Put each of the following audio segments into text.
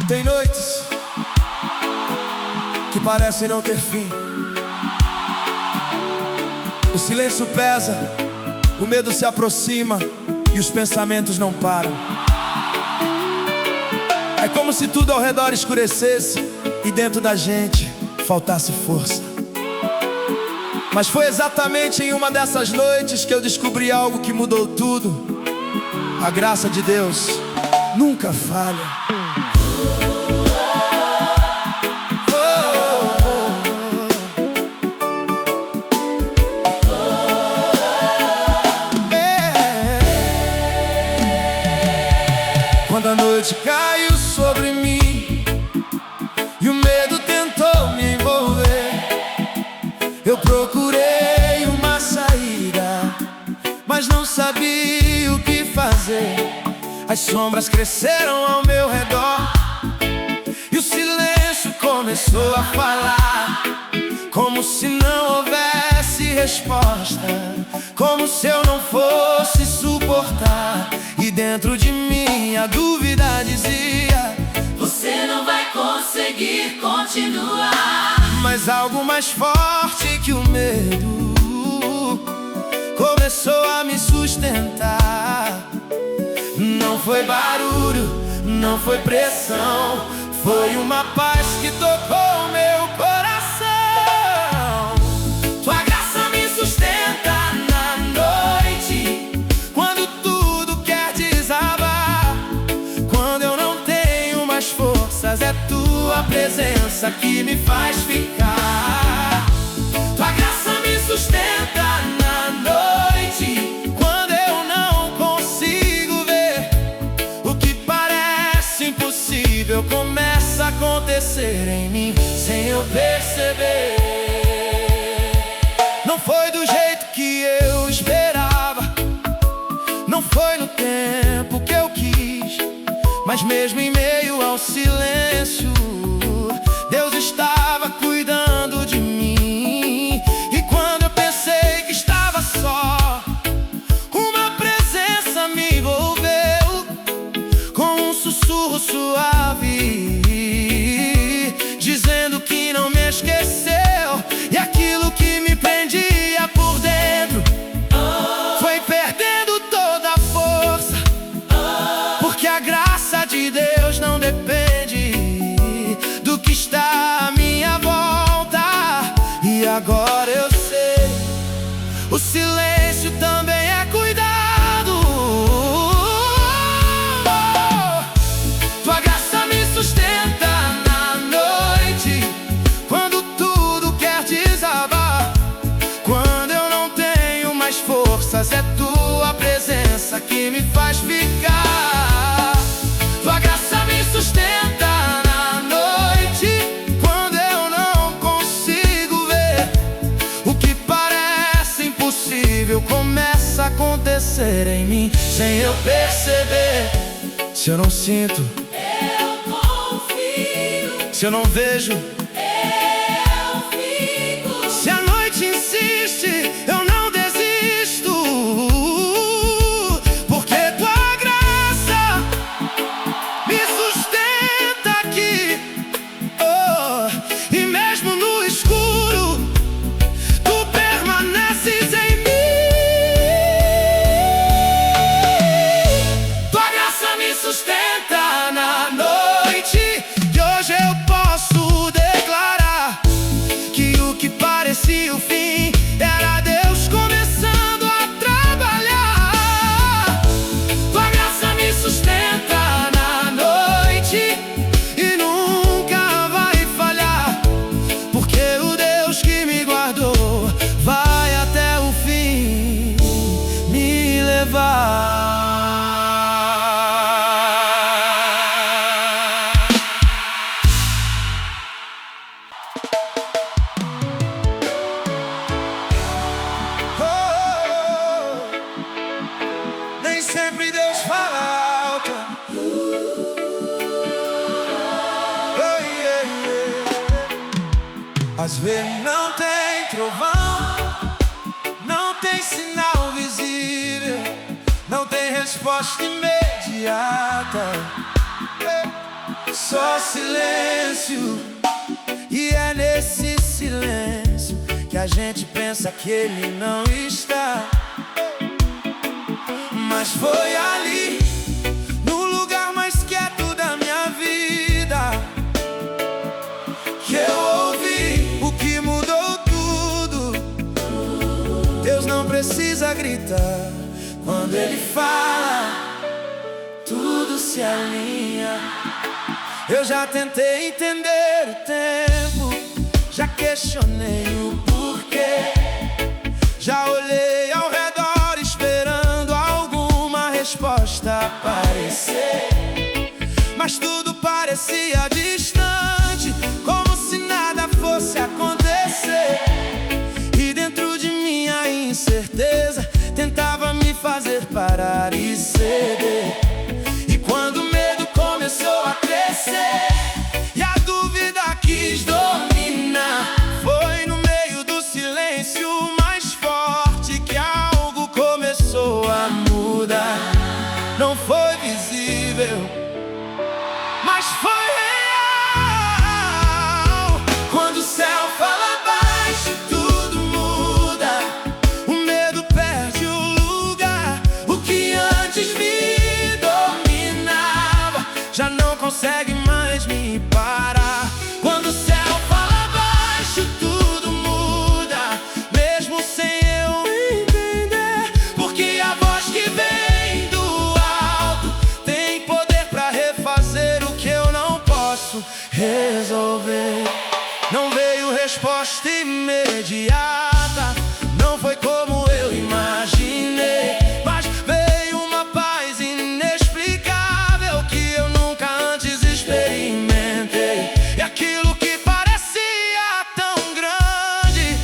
Tem noites que parecem não ter fim. O silêncio pesa, o medo se aproxima e os pensamentos não param. É como se tudo ao redor escurecesse e dentro da gente faltasse força. Mas foi exatamente em uma dessas noites que eu descobri algo que mudou tudo. A graça de Deus nunca falha. Quando a noite caiu sobre mim e o medo tentou me envolver, eu procurei uma saída, mas não sabia o que fazer. As sombras cresceram ao meu redor e o silêncio começou a falar, como se não houvesse resposta, como se eu não fosse suportar. E dentro de mim a dúvida dizia: você não vai conseguir continuar. Mas algo mais forte que o medo começou a me sustentar. Não foi barulho, não foi pressão, foi uma paz que tocou meu coração. Tua graça me sustenta na noite, quando tudo quer desabar, quando eu não tenho mais forças, é tua presença que me faz ficar. tua graça me sustenta na noite, quando eu não consigo ver o que parece impossível começa a acontecer em mim sem eu perceber. Não foi do jeito que eu esperava, não foi no tempo que eu quis, mas mesmo em meio ao silêncio, Deus estava cuidando de mim. E quando eu pensei que estava só, uma presença me envolveu com um sussurro suave, dizendo que não me esqueceu. E aquilo que me prendia por dentro foi perdendo toda a força, porque a graça de Deus não depende do que está à minha volta. E agora eu sei, o silêncio também é cuidado. Tua graça me sustenta na noite, quando tudo quer desabar, quando eu não tenho mais forças, é tua presença que me faz ficar. Tua graça me sustenta na noite, quando eu não consigo ver o que parece impossível começa a acontecer em mim sem eu perceber. Se eu não sinto, eu confio, se eu não vejo, eu fico. se a noite insiste, eu não desisto, porque tua graça me sustenta aqui. Oh, e mesmo no escuro, tu permaneces em mim. Tua graça me sustenta na Noite, e hoje eu posso declarar que o que parecia o fim era Deus começando a trabalhar. tua graça me sustenta Na noite e nunca vai falhar, porque o Deus que me guardou vai até o fim me levar. Nem sempre Deus fala alto. Às vezes não tem trovão, não tem sinal visível, não tem resposta imediata. só silêncio. E é nesse silêncio que a gente pensa que ele não está. Mas foi ali, no lugar mais quieto da minha vida, que eu ouvi o que mudou tudo. Deus não precisa gritar, quando Ele fala, tudo se alinha. Eu já tentei entender o tempo, já questionei o porquê, já olhei ao redor esperando alguma resposta aparecer, mas tudo parecia distante, como se nada fosse acontecer. E dentro de mim a incerteza tentava me fazer parar e ceder. E quando o medo começou a crescer e a dúvida quis dominar, foi no meio do silêncio mais forte que algo começou a mudar. Não foi visível, mas foi real. Quando o céu fala baixo, tudo muda. O medo perde o lugar. O que antes me dominava já não consegue mais me parar. Quando o céu fala baixo, tudo muda, mesmo sem eu entender, porque a voz que vem do alto tem poder pra refazer o que eu não posso resolver. Não veio resposta imediata, não foi como eu imaginei, mas veio uma paz inexplicável que eu nunca antes experimentei. E aquilo que parecia tão grande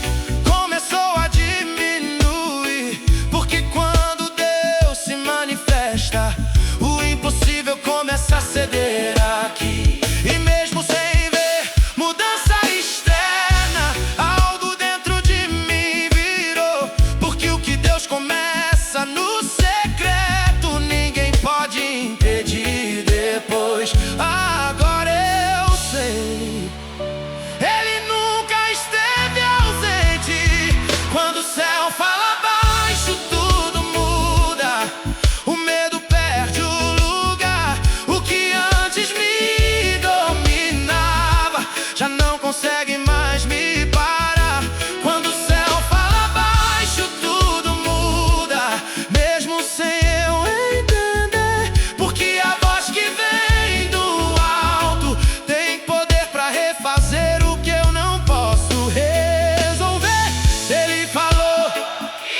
começou a diminuir, porque quando Deus se manifesta, o impossível começa a ceder aqui. E mesmo sem ver mudança externa, algo dentro de mim virou, porque o que Deus começa no secreto ninguém pode impedir depois. Agora eu sei, Ele nunca esteve ausente. Quando o céu fala baixo, tudo muda. O medo perde o lugar. O que antes me dominava já não consegue mais me parar. Quando o céu fala baixo, tudo muda, mesmo sem eu entender, porque a voz que vem do alto tem poder pra refazer o que eu não posso resolver. Ele falou,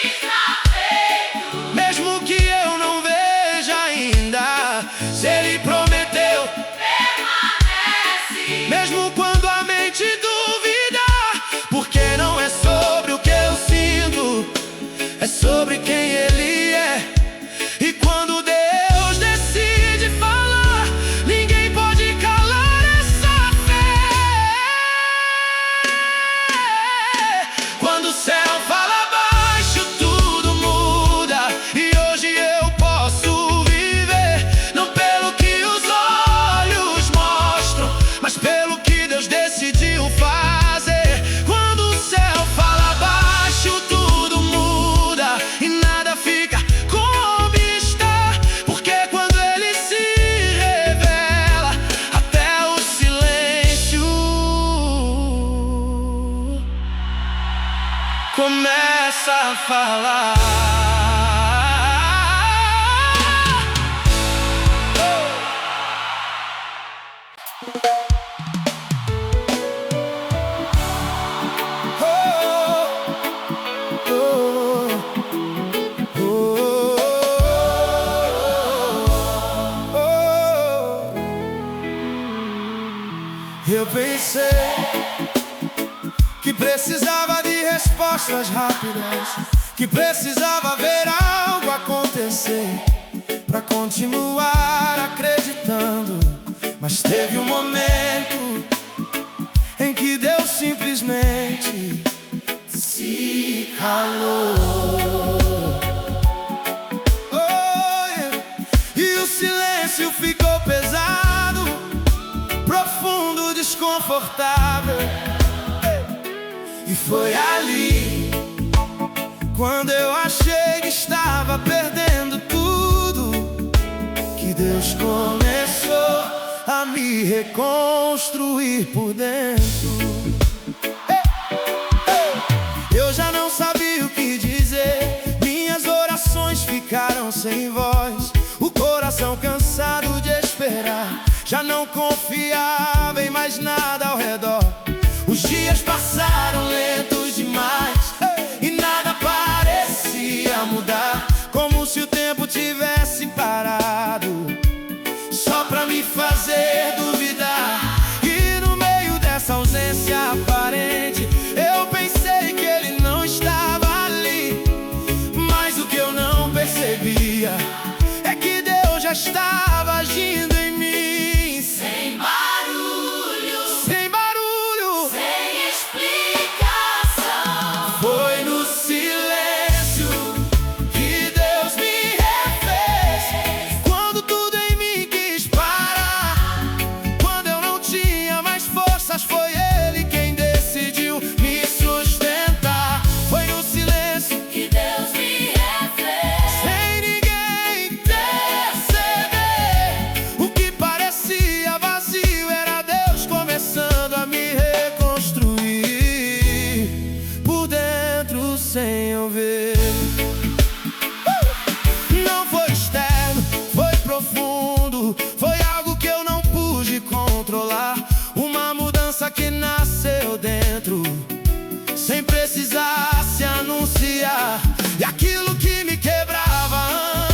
Está feito. mesmo que eu não veja ainda. Se Ele prometeu, Permanece. mesmo quando a mente duvida, porque não é sobre o que eu sinto, é sobre quem Ele é. E quando Deus decide falar, ninguém pode calar essa fé. Quando o céu fala baixo, tudo muda. E hoje eu posso viver, não pelo que os olhos mostram, mas pelo que Deus decidiu fazer. Quando o céu fala baixo, tudo muda e nada fica como está, porque quando Ele se revela, até o silêncio começa a falar. Eu pensei que precisava de respostas rápidas, que precisava ver algo acontecer pra continuar acreditando. Mas teve um momento em que Deus simplesmente se calou. Oh, yeah. E o silêncio ficou pesado, confortável. E foi ali, quando eu achei que estava perdendo tudo, que Deus começou a me reconstruir por dentro. Eu já não sabia o que dizer, minhas orações ficaram sem voz, o coração cansado de esperar, já não confiava em mais nada ao redor. Os dias passaram lentos demais e nada parecia mudar, como se o tempo tivesse parado, só pra me fazer duvidar. E no meio dessa ausência aparente, eu pensei que ele não estava ali, mas o que eu não percebia é que Deus já estava agindo em mim. Sem barulho, Sem barulho, sem explicação, foi no silêncio que Deus me refez. Quando tudo em mim quis parar, quando eu não tinha mais forças, foi Ele quem decidiu me sustentar. Foi no silêncio que Deus me refez. sem ninguém perceber. O que parecia vazio era Deus começando a me reconstruir por dentro sem eu ver. Não foi externo, foi profundo, foi algo que eu não pude controlar. Uma mudança que nasceu dentro, sem precisar se anunciar. E aquilo que me quebrava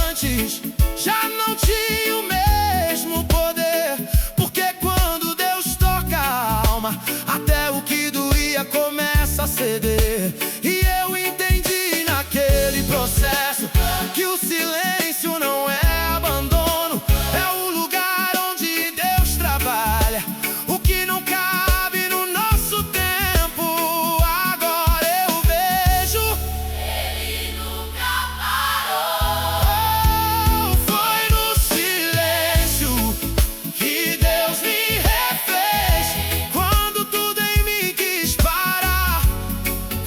antes já não tinha o mesmo poder, porque quando Deus toca a alma, até o que doía começa a ceder. E eu entendi naquele processo que o silêncio não é abandono, é o lugar onde Deus trabalha. O que não cabe no nosso tempo, agora eu vejo. Ele nunca parou. Oh, foi no silêncio que Deus me refez. Quando tudo em mim quis parar,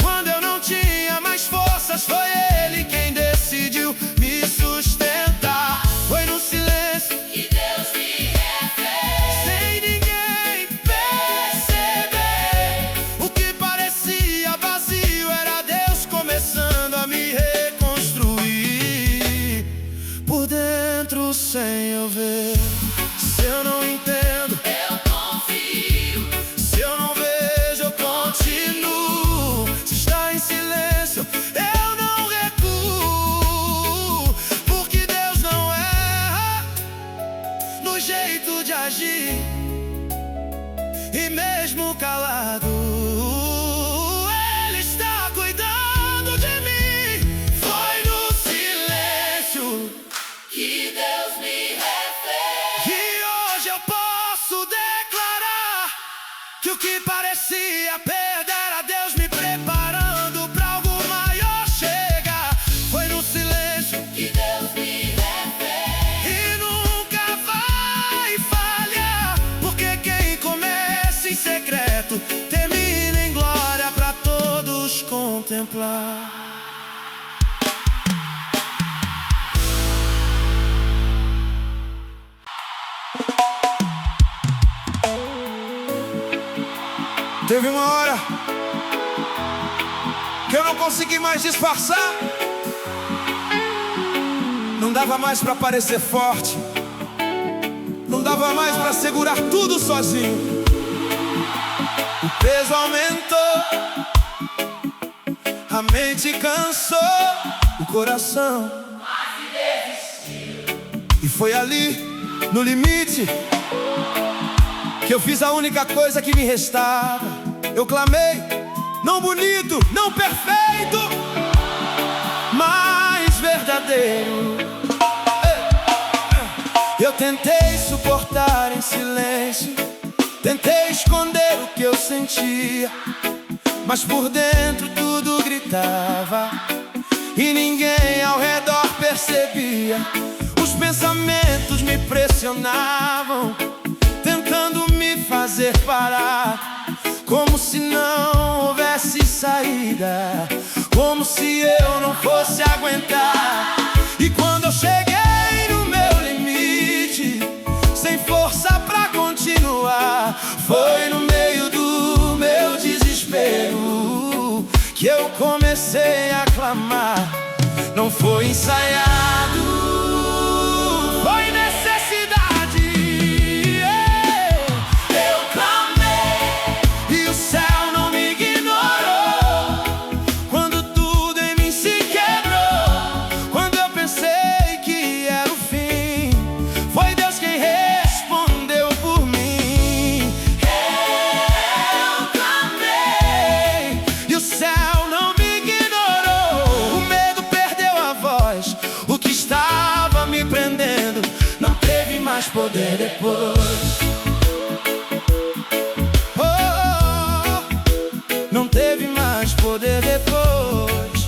quando eu não tinha mais forças, foi Ele quem decidiu me sustentar. Foi no silêncio Que Deus me refez. sem ninguém perceber. O que parecia vazio era Deus começando a me reconstruir por dentro sem eu ver. Se eu não entendo, Eu confio. se eu não vejo, eu continuo. Se está em silêncio, eu não recuo, porque Deus não erra no jeito de agir. E mesmo calado, Ele está cuidando de mim. Foi no silêncio Que Deus me refez. que hoje eu posso declarar que o que parecia perder a Deus me preparando pra algo maior chegar. Foi no silêncio Que Deus me refez. e nunca vai falhar, porque quem começa em secreto termina em glória pra todos contemplar. Teve uma hora que eu não consegui mais disfarçar, não dava mais pra parecer forte, não dava mais pra segurar tudo sozinho. O peso aumentou, a mente cansou, o coração e foi ali, no limite, que eu fiz a única coisa que me restava. Eu clamei, não bonito, não perfeito, mas verdadeiro. Eu tentei suportar em silêncio, tentei esconder o que eu sentia, mas por dentro tudo gritava e ninguém ao redor percebia. Os pensamentos me pressionavam, tentando me fazer poder parar, como se não houvesse saída, como se eu não fosse aguentar. E quando eu cheguei no meu limite, sem força pra continuar, foi no meio do meu desespero que eu comecei a clamar. Não foi ensaiado, foi necessidade. Eu clamei e o céu não me ignorou. Quando tudo em mim se quebrou, quando eu pensei que era o fim, foi Deus quem respondeu por mim. Eu clamei e o céu não me ignorou. O medo perdeu a voz, o que estava me prendendo não teve mais poder depois. Não teve mais poder depois.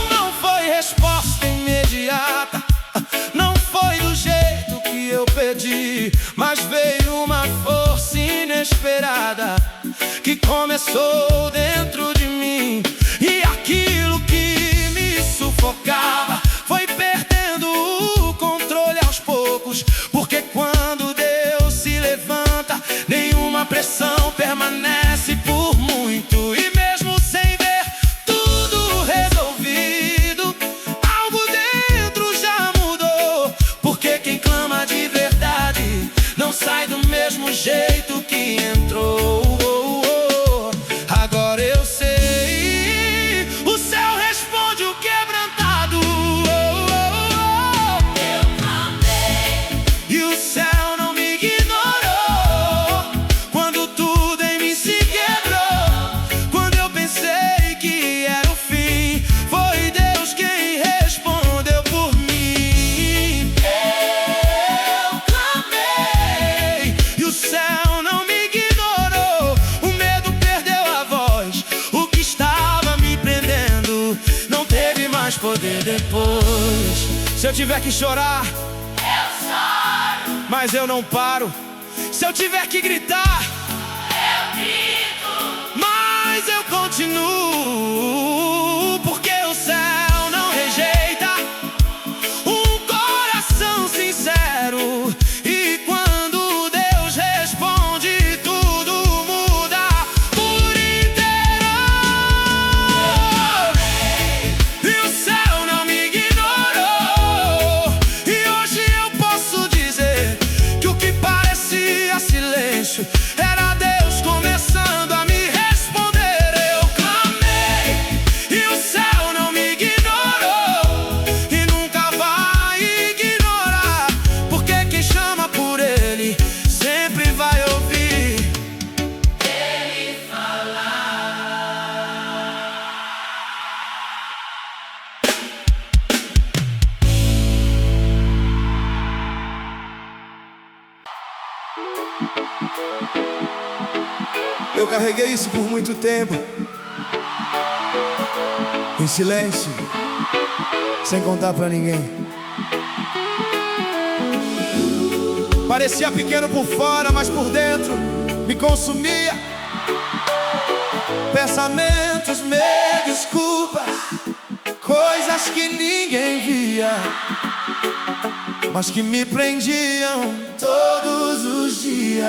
Não foi resposta imediata, não foi do jeito que eu pedi, mas veio uma força inesperada que começou dentro de mim. E aquilo que me sufocava foi perdendo o controle aos poucos, porque quando Deus se levanta, nenhuma pressão permanece por muito. E mesmo sem ver tudo resolvido, algo dentro já mudou, porque quem clama de verdade não sai do mesmo jeito que entrou. Agora eu sei, o céu responde o quebrantado. Eu clamei e o céu não me ignorou. Quando tudo em mim se quebrou, quando eu pensei que era o fim, foi Deus quem respondeu por mim. Eu clamei e o céu não me ignorou. O medo perdeu a voz, o que estava me prendendo não teve mais poder depois. Se eu tiver que chorar, eu choro, mas eu não paro. Se eu tiver que gritar, eu grito, mas eu continuo, porque o céu não rejeita um coração sincero. E quando Deus responde, tudo muda por inteiro. E o céu não me ignorou. E hoje eu posso dizer que o que parecia silêncio era Deus começando a me responder. Eu clamei e o céu não me ignorou, e nunca vai ignorar, porque quem chama por Ele sempre vai ouvir Ele falar. Eu carreguei isso por muito tempo, em silêncio, sem contar pra ninguém. Parecia pequeno por fora, mas por dentro me consumia. Pensamentos, medos, culpas, coisas que ninguém via, mas que me prendiam todos os dias.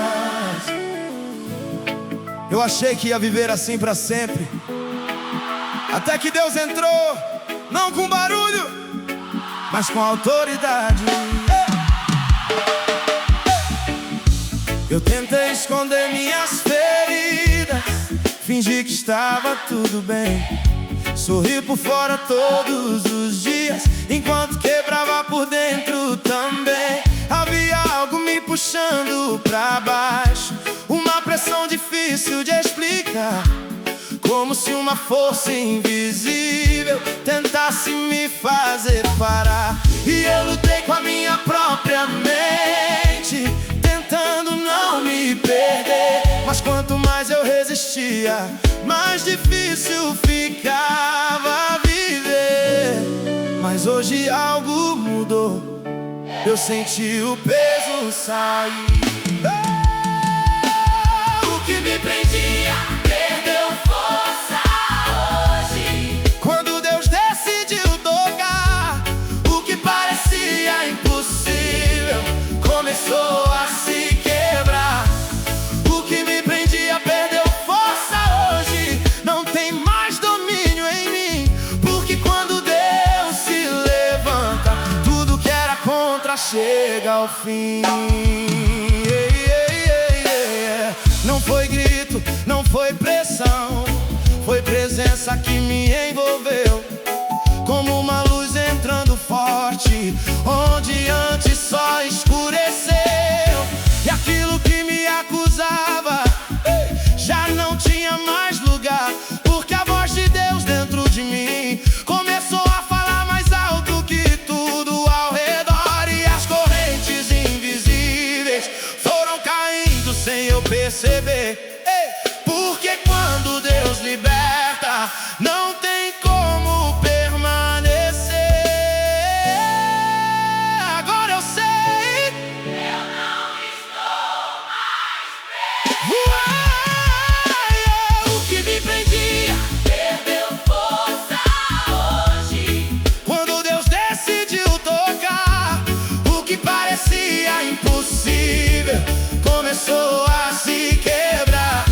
Eu achei que ia viver assim pra sempre, até que Deus entrou, não com barulho, mas com autoridade. Eu tentei esconder minhas feridas, fingi que estava tudo bem, sorri por fora todos os dias, enquanto quebrava por dentro também. Havia algo me puxando pra baixo, uma pressão difícil de explicar, como se uma força invisível tentasse me fazer parar. E eu lutei com a minha própria mente, tentando não me perder, mas quanto mais eu resistia, mais difícil ficava viver. Mas hoje algo mudou, eu senti o peso sair. O que me prendia perdeu força hoje. Quando Deus decidiu tocar, o que parecia impossível começou a se quebrar. O que me prendia perdeu força hoje, não tem mais domínio em mim. Porque quando Deus se levanta, tudo que era contra chega ao fim. Não foi grito, não foi pressão, foi presença que me envolveu, como uma luz entrando forte, onde antes só escureceu. E aquilo que me acusava já não tinha mais lugar, porque a voz de Deus dentro de mim começou a falar mais alto que tudo ao redor. E as correntes invisíveis foram caindo sem eu perceber. Porque quando Deus liberta, não tem como permanecer. Agora eu sei, Eu não estou mais preso. O que me prendia perdeu força hoje. quando Deus decidiu tocar, o que parecia impossível começou a se quebrar.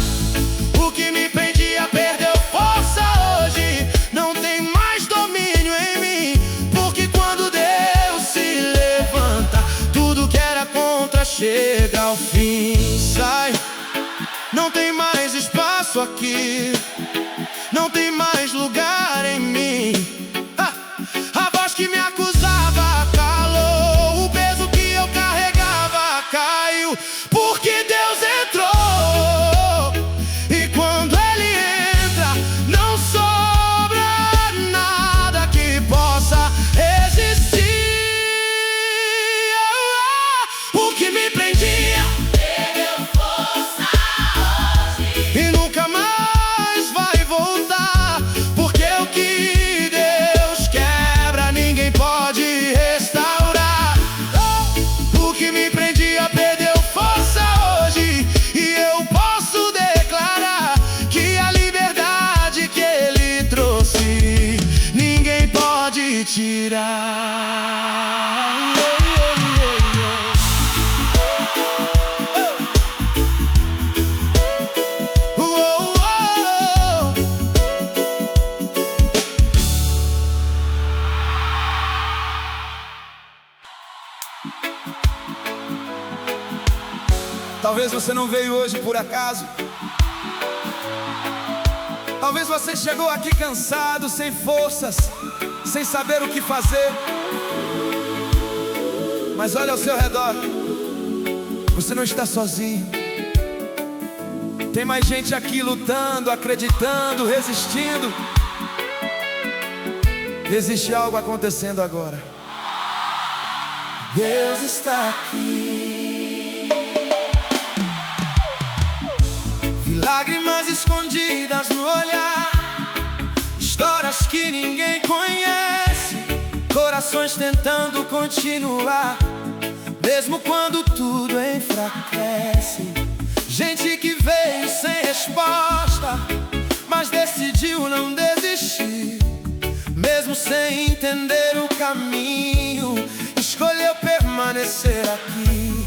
O que me prendia perdeu força hoje, não tem mais domínio em mim. Porque quando Deus se levanta, tudo que era contra chega ao fim. Sai, não tem mais espaço aqui, não tem mais lugar em mim. A voz que me acusava calou, o peso que eu carregava caiu. Porque Deus entrou, e quando Ele entra, não sobra nada que possa resistir. O que me prendia Perdeu força hoje. e nunca mais vai voltar, porque o que Deus quebra ninguém pode restaurar. O que me prendia perdeu força hoje, e eu posso declarar que a liberdade que Ele trouxe ninguém pode tirar. Talvez você não veio hoje por acaso. Talvez você chegou aqui cansado, sem forças, sem saber o que fazer. Mas olha ao seu redor, você não está sozinho. Tem mais gente aqui lutando, acreditando, resistindo. Existe algo acontecendo agora. Deus está aqui. Vi lágrimas escondidas no olhar, histórias que ninguém conhece, corações tentando continuar, mesmo quando tudo enfraquece. Gente que veio sem resposta, mas decidiu não desistir, mesmo sem entender o caminho, escolheu permanecer aqui.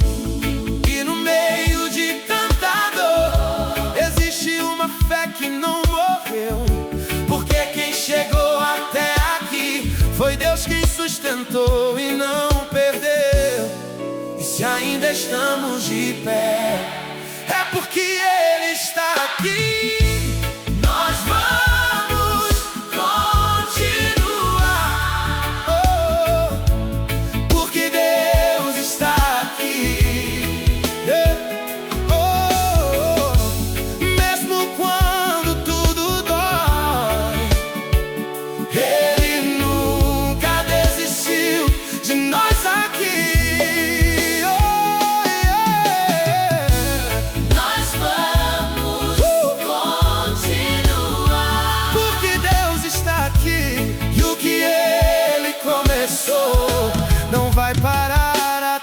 E no meio de tanta dor, existe uma fé que não morreu, porque quem chegou até aqui foi Deus quem sustentou e não perdeu. E se ainda estamos de pé, é porque Ele está aqui. Nós vamos continuar, Porque Deus está aqui. Mesmo quando tudo dói, Ele nunca desistiu de nós aqui. nós vamos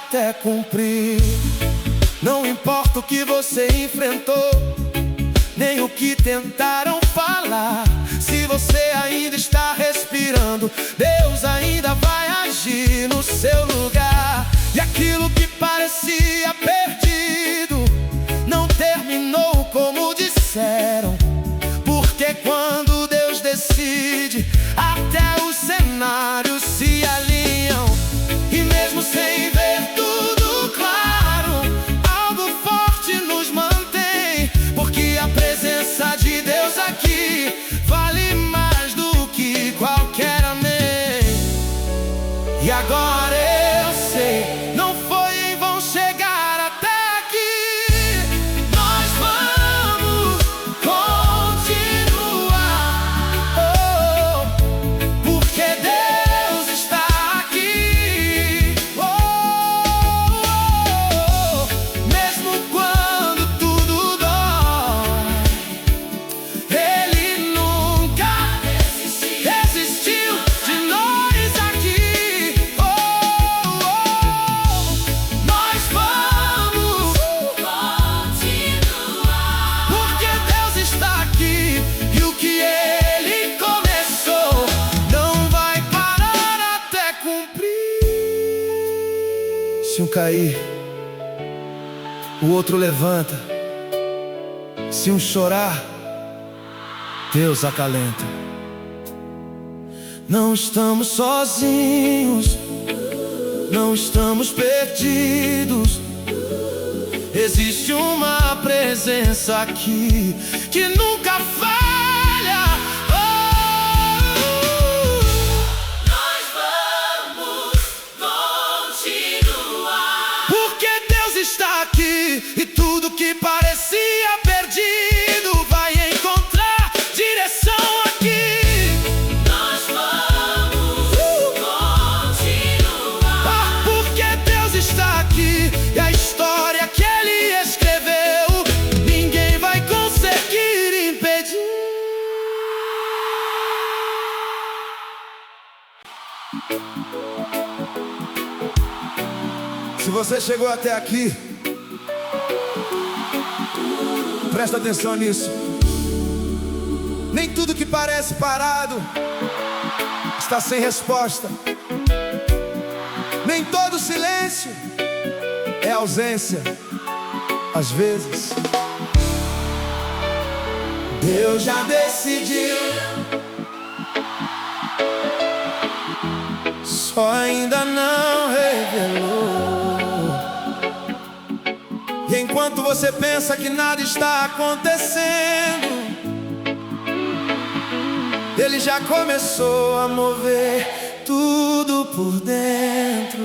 até cumprir. Não importa o que você enfrentou, nem o que tentaram falar. Se você ainda está respirando, Deus ainda vai agir no seu lugar. E aquilo que parecia perdido não terminou como disseram, porque quando Deus decide, até os cenários se alinham. E mesmo sem ver tudo claro, algo forte nos mantém, porque a presença de Deus aqui vale mais do que qualquer amém. E agora eu sei, não foi em vão chegar até aqui. Nós vamos continuar, porque Deus está aqui. Mesmo quando tudo dói, Ele nunca desistiu de nós aqui. Nós vamos continuar, porque Deus está aqui, e o que Ele começou não vai parar até cumprir. Se um cair, o outro levanta. Se um chorar, Deus acalenta. Não estamos sozinhos, não estamos perdidos. Existe uma presença aqui que nunca falha. Nós vamos continuar, Porque Deus está aqui, e tudo que parecia perdido vai encontrar direção aqui. nós vamos continuar, Porque Deus está aqui, e a história que Ele escreveu ninguém vai conseguir impedir. Se você chegou até aqui, presta atenção nisso. Nem tudo que parece parado está sem resposta. Nem todo silêncio é ausência. Às vezes, Deus já decidiu, só ainda não revelou. E enquanto você pensa que nada está acontecendo, Ele já começou a mover tudo por dentro.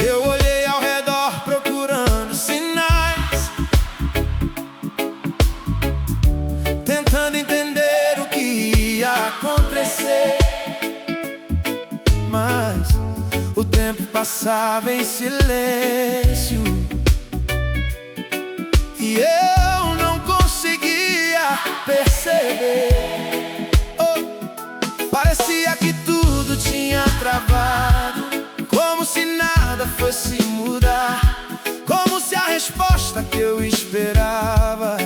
Eu olhei ao redor procurando sinais, tentando entender o que ia acontecer. Mas o tempo passava em silêncio, e eu não conseguia perceber. Parecia que tudo tinha travado, como se nada fosse mudar, como se a resposta que eu esperava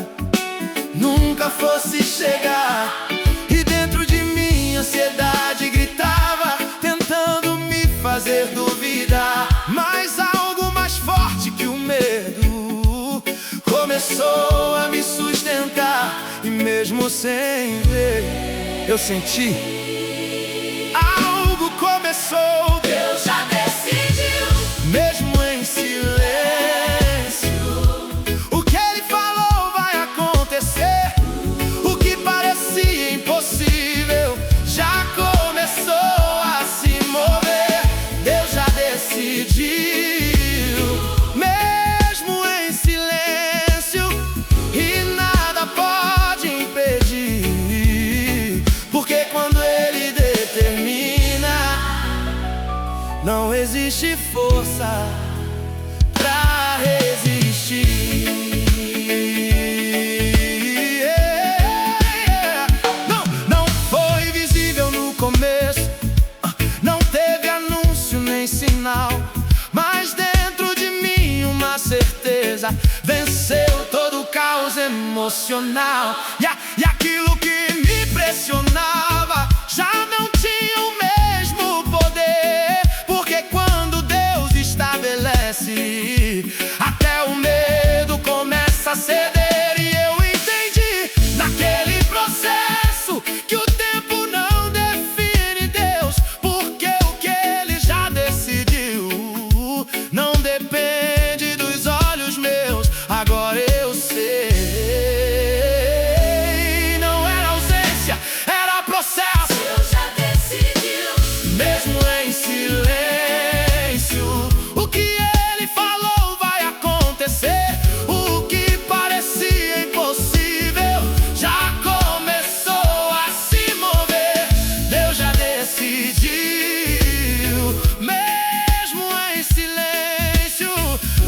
nunca fosse chegar. E dentro de mim a ansiedade gritava, tentando me fazer duvidar. Mas algo mais forte que o medo começou a me sustentar. E mesmo sem ver, eu senti algo começou. Deus já decidiu, Mesmo em silêncio, o que Ele falou vai acontecer. O que parecia impossível já começou a se mover. Deus já decidiu, mesmo em silêncio, e nada pode impedir, porque quando Ele determina, não existe força pra resistir. Não foi visível no começo, não teve anúncio emocional. E aquilo que me pressionava já não tinha o mesmo poder, porque quando Deus estabelece, até o medo começa a ceder. E eu entendi naquele processo que o tempo não define Deus, porque o que Ele já decidiu não depende dos olhos meus. Agora eu sei, não era ausência, era processo. Deus já decidiu, Mesmo em silêncio, o que Ele falou vai acontecer. O que parecia impossível já começou a se mover. Deus já decidiu, mesmo em silêncio,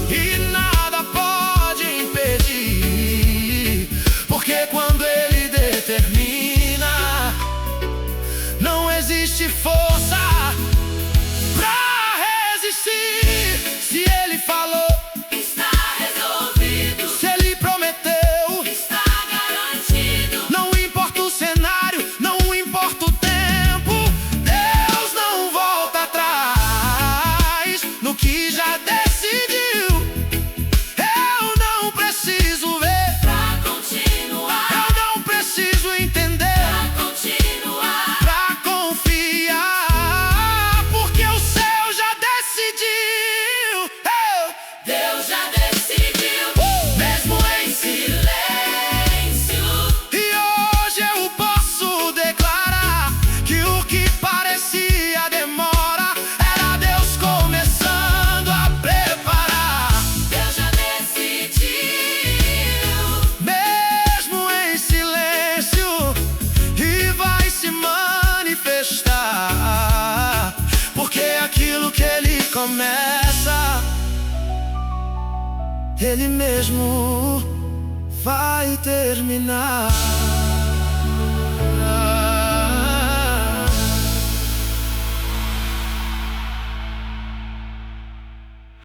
e nada pode impedir, porque quando Ele determina, não existe força pra resistir. Se Ele falou, está resolvido, se Ele prometeu, está garantido. não importa o cenário, não importa o tempo, Deus não volta atrás no que já decidiu. Eu não preciso ver, Pra continuar, eu não preciso entender, pra continuar. pra confiar, porque o céu já decidiu. Deus já decidiu, mesmo em silêncio. E hoje eu posso declarar que o que parecia demora era Deus começando a preparar. Deus já decidiu, Mesmo em silêncio, e vai se manifestar, porque aquilo que Ele começa, Ele mesmo vai terminar.